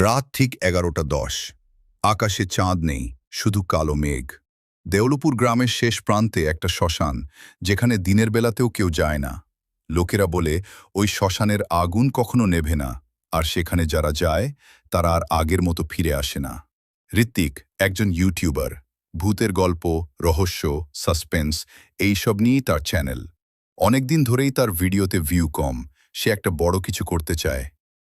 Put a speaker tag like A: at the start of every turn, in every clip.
A: রাত ঠিক 11:10। আকাশে চাঁদ নেই, শুধু কালো মেঘ। দেউলপুর গ্রামের শেষ প্রান্তে একটা শ্মশান, যেখানে দিনের বেলাতেও কেউ যায় না। লোকেরা বলে ওই শ্মশানের আগুন কখনো নেভে না, আর সেখানে যারা যায় তারা আর আগের মতো ফিরে আসে না। ঋত্বিক একজন ইউটিউবার, ভূতের গল্প, রহস্য, সাসপেন্স এইসব নিয়েই তার চ্যানেল। অনেকদিন ধরেই তার ভিডিওতে ভিউ কম, সে একটা বড় কিছু করতে চায়।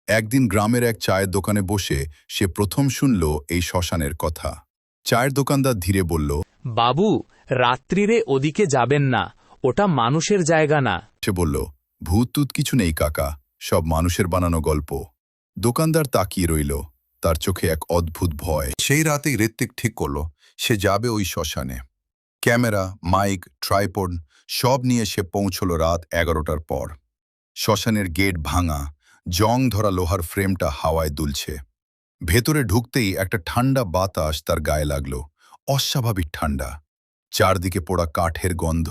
A: একদিন গ্রামের এক চায়ের দোকানে বসে সে প্রথম শুনল এই শ্মশানের কথা। চায়ের দোকানদার ধীরে বলল,
B: বাবু, রাত্রিরে ওদিকে যাবেন না, ওটা মানুষের জায়গা না।
A: সে বলল, ভূত টুত কিছু নেই কাকা, সব মানুষের বানানো গল্প। দোকানদার তাকিয়ে রইল, তার চোখে এক অদ্ভুত ভয়। সেই রাতেই ঋত্বিক ঠিক করল সে যাবে ওই শ্মশানে। ক্যামেরা, মাইক, ট্রাইপড সব নিয়ে সে পৌঁছল রাত 11টার পর। শ্মশানের গেট ভাঙা, জং ধরা লোহার ফ্রেমটা হাওয়ায় দুলছে। ভেতরে ঢুকতেই একটা ঠান্ডা বাতাস তার গায়ে লাগল, অস্বাভাবিক ঠান্ডা। চারদিকে পোড়া কাঠের গন্ধ,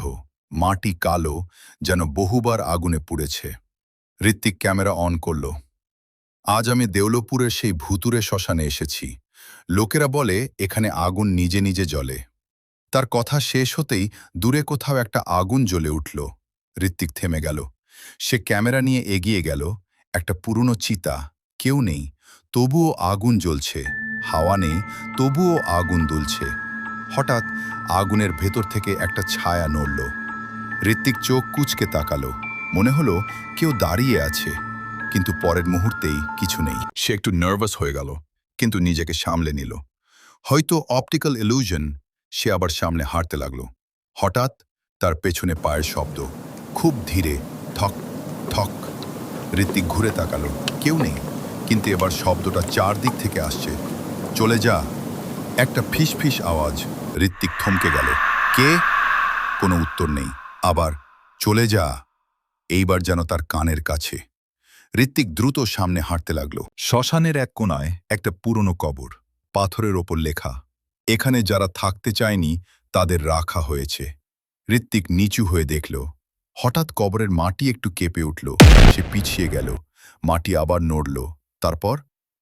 A: মাটি কালো, যেন বহুবার আগুনে পুড়েছে। ঋত্বিক ক্যামেরা অন করল। আজ আমি দেউলপুরের সেই ভুতুরে শ্মশানে এসেছি। লোকেরা বলে এখানে আগুন নিজে নিজে জ্বলে। তার কথা শেষ হতেই দূরে কোথাও একটা আগুন জ্বলে উঠল। ঋত্বিক থেমে গেল। সে ক্যামেরা নিয়ে এগিয়ে গেল। একটা পুরনো চিতা, কেউ নেই, তবুও আগুন জ্বলছে। হাওয়া নেই, তবুও আগুন দুলছে। হঠাৎ আগুনের ভেতর থেকে একটা ছায়া নড়ল। ঋত্বিক চোখ কুঁচকে তাকালো, মনে হলো কেউ দাঁড়িয়ে আছে, কিন্তু পরের মুহূর্তেই কিছু নেই। সে একটু নার্ভাস হয়ে গেল, কিন্তু নিজেকে সামলে নিল। হয়তো অপটিক্যাল ইলিউশন। সে আবার সামনে হাঁটতে লাগল। হঠাৎ তার পেছনে পায়ের শব্দ, খুব ধীরে, ঠক ঠক। ঋত্বিক ঘুরে তাকালো, কেউ নেই, কিন্তু এবার শব্দটা চারদিক থেকে আসছে। চলে যা। একটা ফিস ফিস আওয়াজ। ঋত্বিক থমকে গেল। কে? কোনো উত্তর নেই। আবার চলে যা, এইবার যেন তার কানের কাছে। ঋত্বিক দ্রুত সামনে হাঁটতে লাগল। শ্মশানের এক কোণায় একটা পুরনো কবর, পাথরের ওপর লেখা, এখানে যারা থাকতে চায়নি তাদের রাখা হয়েছে। ঋত্বিক নিচু হয়ে দেখল। হঠাৎ কবরের মাটি একটু কেঁপে উঠল। সে পিছিয়ে গেল। মাটি আবার নড়ল। তারপর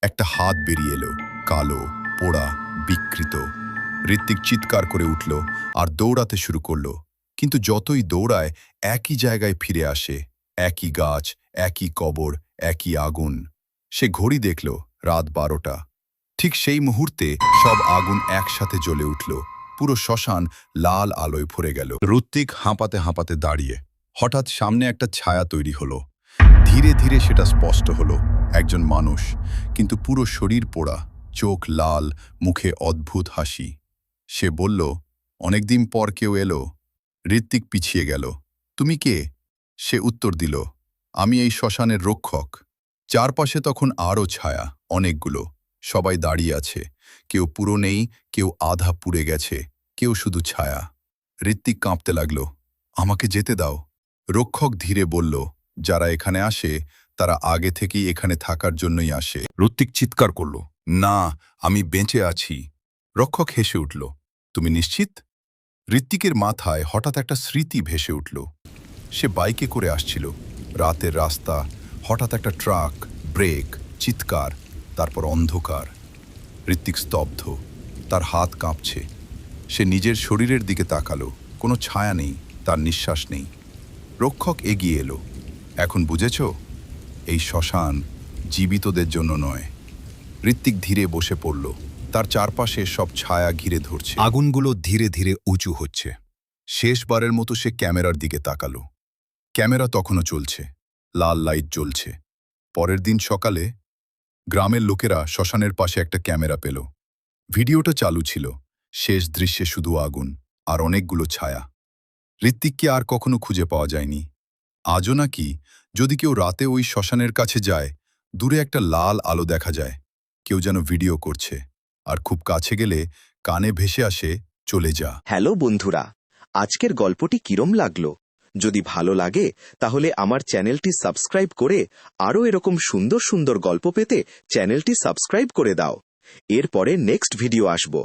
A: একটা হাত বেরিয়ে এলো, কালো, পোড়া, বিকৃত। ঋত্বিক চিৎকার করে উঠল আর দৌড়াতে শুরু করল। কিন্তু যতই দৌড়ায় একই জায়গায় ফিরে আসে, একই গাছ, একই কবর, একই আগুন। সে ঘড়ি দেখল, রাত 12টা। ঠিক সেই মুহূর্তে সব আগুন একসাথে জ্বলে উঠল। পুরো শ্মশান লাল আলোয় ভরে গেল। ঋত্বিক হাঁপাতে হাঁপাতে দাঁড়িয়ে। হঠাৎ সামনে একটা ছায়া তৈরি হলো। ধীরে ধীরে সেটা স্পষ্ট হলো, একজন মানুষ, কিন্তু পুরো শরীর পোড়া, চোখ লাল, মুখে অদ্ভুত হাসি। সে বলল, অনেকদিন পর কেউ এলো। ঋত্বিক পিছিয়ে গেল। তুমি কে? সে উত্তর দিল, আমি এই শ্মশানের রক্ষক। চারপাশে তখন আরও ছায়া, অনেকগুলো। সবাই দাঁড়িয়ে আছে, কেউ পুরো নেই, কেউ আধা পুড়ে গেছে, কেউ শুধু ছায়া। ঋত্বিক কাঁপতে লাগল। আমাকে যেতে দাও। রক্ষক ধীরে বলল, যারা এখানে আসে তারা আগে থেকেই এখানে থাকার জন্যই আসে। ঋত্বিক চিৎকার করল, না, আমি বেঁচে আছি। রক্ষক হেসে উঠল, তুমি নিশ্চিত? ঋত্বিকের মাথায় হঠাৎ একটা স্মৃতি ভেসে উঠল। সে বাইকে করে আসছিল, রাতের রাস্তা, হঠাৎ একটা ট্রাক, ব্রেক, চিৎকার, তারপর অন্ধকার। ঋত্বিক স্তব্ধ, তার হাত কাঁপছে। সে নিজের শরীরের দিকে তাকালো, কোনো ছায়া নেই, তার নিঃশ্বাস নেই। রক্ষক এগিয়ে এলো, এখন বুঝেছ? এই শ্মশান জীবিতদের জন্য নয়। ঋত্বিক ধীরে বসে পড়ল, তার চারপাশে সব ছায়া ঘিরে ধরছে। আগুনগুলো ধীরে ধীরে উঁচু হচ্ছে। শেষবারের মতো সে ক্যামেরার দিকে তাকালো। ক্যামেরা তখনও চলছে, লাল লাইট জ্বলছে। পরের দিন সকালে গ্রামের লোকেরা শ্মশানের পাশে একটা ক্যামেরা পেল। ভিডিওটা চালু ছিল, শেষ দৃশ্যে শুধু আগুন আর অনেকগুলো ছায়া। ঋত্বিককে আর কখনো খুঁজে পাওয়া যায়নি। আজও নাকি যদি কেউ রাতে ওই শ্মশানের কাছে যায়, দূরে একটা লাল আলো দেখা যায়, কেউ যেন ভিডিও করছে, আর খুব কাছে গেলে কানে ভেসে আসে, চলে যা।
C: হ্যালো বন্ধুরা, আজকের গল্পটি কিরম লাগলো? যদি ভালো লাগে তাহলে আমার চ্যানেলটি সাবস্ক্রাইব করে আরও এরকম সুন্দর সুন্দর গল্প পেতে চ্যানেলটি সাবস্ক্রাইব করে দাও। এরপরে নেক্সট ভিডিও আসবো।